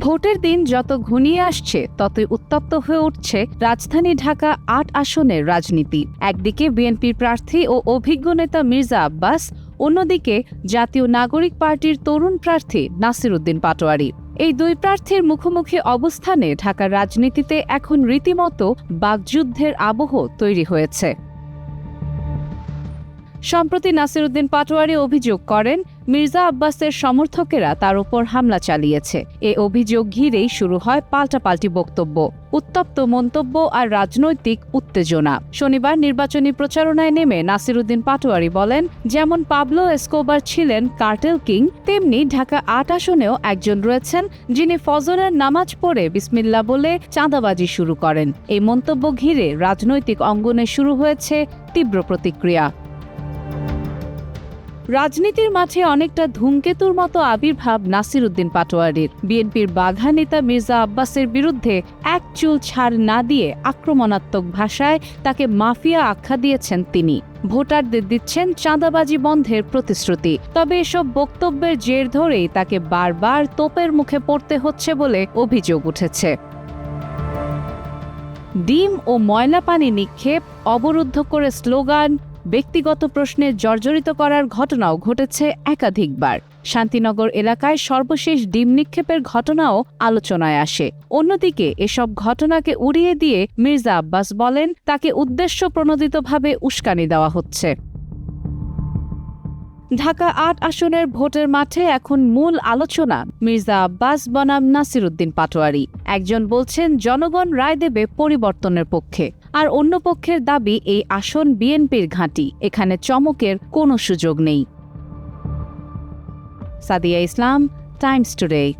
ভোটের দিন যত ঘনিয়ে আসছে ততই উত্তপ্ত হয়ে উঠছে রাজধানী ঢাকা ৮ আসনের রাজনীতি। একদিকে বিএনপির প্রার্থী ও অভিজ্ঞ নেতা মির্জা আব্বাস, অন্যদিকে জাতীয় নাগরিক পার্টির তরুণ প্রার্থী নাসির উদ্দিন পাটোয়ারি। এই দুই প্রার্থীর মুখোমুখি অবস্থানে ঢাকার রাজনীতিতে এখন রীতিমতো বাকযুদ্ধের আবহ তৈরি হয়েছে। সম্প্রতি নাসির উদ্দিন পাটোয়ারি অভিযোগ করেন, মির্জা আব্বাসের সমর্থকেরা তার উপর হামলা চালিয়েছে। এ অভিযোগ ঘিরেই শুরু হয় পাল্টাপাল্টি বক্তব্য, উত্তপ্ত মন্তব্য আর রাজনৈতিক উত্তেজনা। শনিবার নির্বাচনী প্রচারণায় নেমে নাসির উদ্দিন পাটোয়ারি বলেন, যেমন পাবলো এসকোবার ছিলেন কার্টেল কিং, তেমনি ঢাকা ৮ আসনেও একজন রয়েছেন যিনি ফজরের নামাজ পড়ে বিসমিল্লাহ বলে চাঁদাবাজি শুরু করেন। এই মন্তব্য ঘিরে রাজনৈতিক অঙ্গনে শুরু হয়েছে তীব্র প্রতিক্রিয়া। রাজনীতির মাঠে অনেকটা ধূমকেতুর মতো আবির্ভাব নাসির উদ্দিন পাটোয়ারির। বিএনপির বাঘা নেতা মির্জা আব্বাসের বিরুদ্ধে এক চুল ছাড় না দিয়ে আক্রমণাত্মক ভাষায় তাকে মাফিয়া আখ্যা দিয়েছেন তিনি। ভোটারদের দিচ্ছেন চাঁদাবাজি বন্ধের প্রতিশ্রুতি। তবে এসব বক্তব্যের জের ধরেই তাকে বারবার তোপের মুখে পড়তে হচ্ছে বলে অভিযোগ উঠেছে। ডিম ও ময়লা পানি নিক্ষেপ, অবরুদ্ধ করে স্লোগান, ব্যক্তিগত প্রশ্নে জর্জরিত করার ঘটনাও ঘটেছে একাধিকবার। শান্তিনগর এলাকায় সর্বশেষ ডিম নিক্ষেপের ঘটনাও আলোচনায় আসে। অন্যদিকে এসব ঘটনাকে উড়িয়ে দিয়ে মির্জা আব্বাস বলেন, তাকে উদ্দেশ্যপ্রণোদিতভাবে উস্কানি দেওয়া হচ্ছে। ঢাকা ৮ আসনের ভোটের মাঠে এখন মূল আলোচনা মির্জা আব্বাস বনাম নাসির উদ্দিন পাটোয়ারি। একজন বলছেন জনগণ রায় দেবে পরিবর্তনের পক্ষে, আর অন্য পক্ষের দাবি এই আসন বিএনপির ঘাঁটি, এখানে চমকের কোনো সুযোগ নেই। সাদিয়া ইসলাম, টাইমস টুডে।